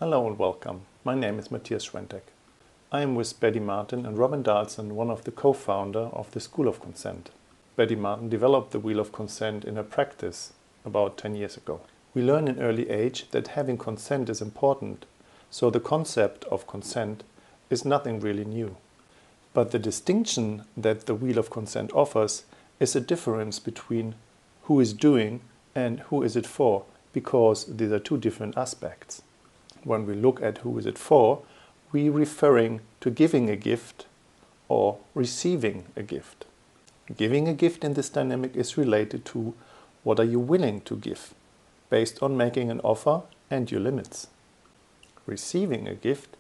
Hello and welcome. My name is Matthias Schwenteck. I am with Betty Martin and Robin Dahlson, one of the co-founder of the School of Consent. Betty Martin developed the Wheel of Consent in her practice about 10 years ago. We learn in early age that having consent is important, so the concept of consent is nothing really new. But the distinction that the Wheel of Consent offers is a difference between who is doing and who is it for, because these are two different aspects. When we look at who is it for, we are referring to giving a gift or receiving a gift. Giving a gift in this dynamic is related to what are you willing to give, based on making an offer and your limits. Receiving a gift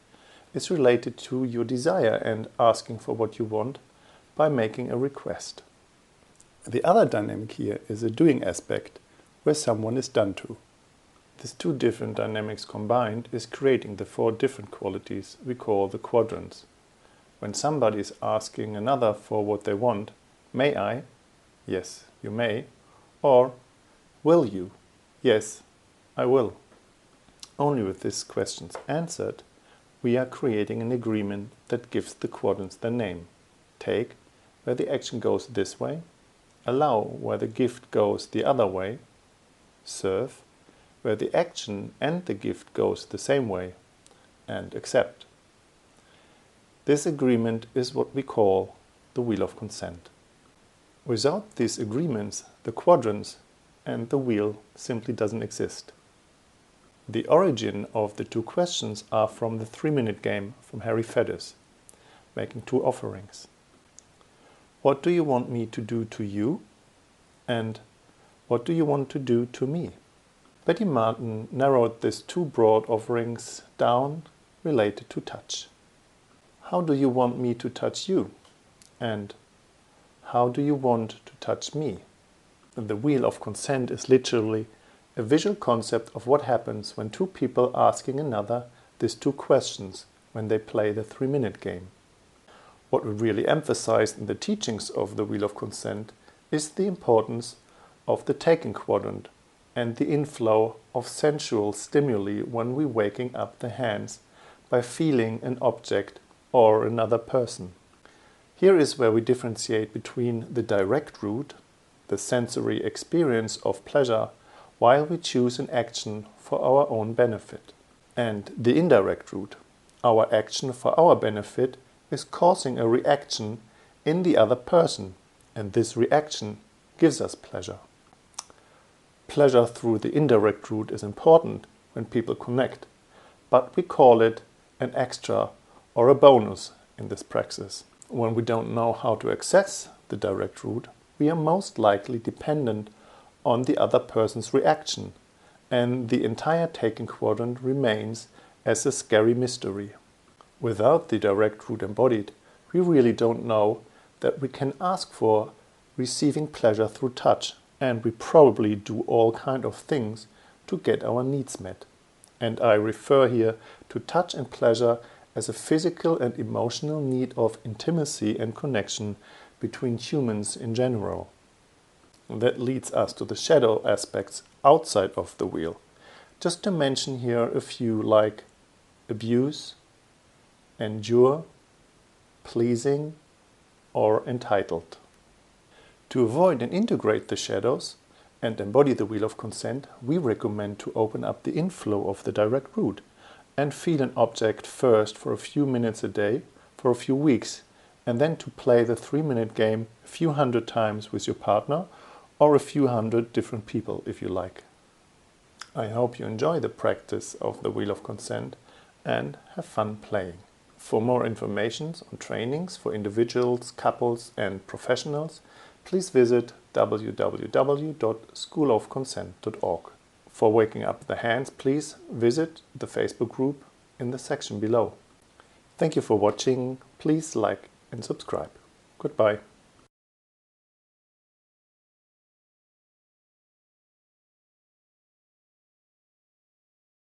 is related to your desire and asking for what you want by making a request. The other dynamic here is a doing aspect, where someone is done to. These two different dynamics combined is creating the four different qualities we call the quadrants. When somebody is asking another for what they want, may I? Yes, you may. Or, will you? Yes, I will. Only with these questions answered, we are creating an agreement that gives the quadrants their name. Take, where the action goes this way. Allow, where the gift goes the other way. Serve, where the action and the gift goes the same way, and accept. This agreement is what we call the Wheel of Consent. Without these agreements, the quadrants and the wheel simply doesn't exist. The origin of the two questions are from the 3-minute game from Harry Fedders, making two offerings. What do you want me to do to you? And what do you want to do to me? Betty Martin narrowed these two broad offerings down related to touch. How do you want me to touch you? And how do you want to touch me? The Wheel of Consent is literally a visual concept of what happens when two people asking another these two questions when they play the 3-minute game. What we really emphasize in the teachings of the Wheel of Consent is the importance of the taking quadrant and the inflow of sensual stimuli when we're waking up the hands by feeling an object or another person. Here is where we differentiate between the direct route, the sensory experience of pleasure, while we choose an action for our own benefit, and the indirect route. Our action for our benefit is causing a reaction in the other person, and this reaction gives us pleasure. Pleasure through the indirect route is important when people connect, but we call it an extra or a bonus in this praxis. When we don't know how to access the direct route, we are most likely dependent on the other person's reaction, and the entire taking quadrant remains as a scary mystery. Without the direct route embodied, we really don't know that we can ask for receiving pleasure through touch, and we probably do all kinds of things to get our needs met. And I refer here to touch and pleasure as a physical and emotional need of intimacy and connection between humans in general. And that leads us to the shadow aspects outside of the wheel. Just to mention here a few like abuse, endure, pleasing, or entitled. To avoid and integrate the shadows and embody the Wheel of Consent, we recommend to open up the inflow of the direct route and feel an object first for a few minutes a day, for a few weeks, and then to play the 3-minute game a few hundred times with your partner or a few hundred different people if you like. I hope you enjoy the practice of the Wheel of Consent and have fun playing. For more information on trainings for individuals, couples and professionals, please visit www.schoolofconsent.org. For waking up the hands, please visit the Facebook group in the section below. Thank you for watching. Please like and subscribe. Goodbye.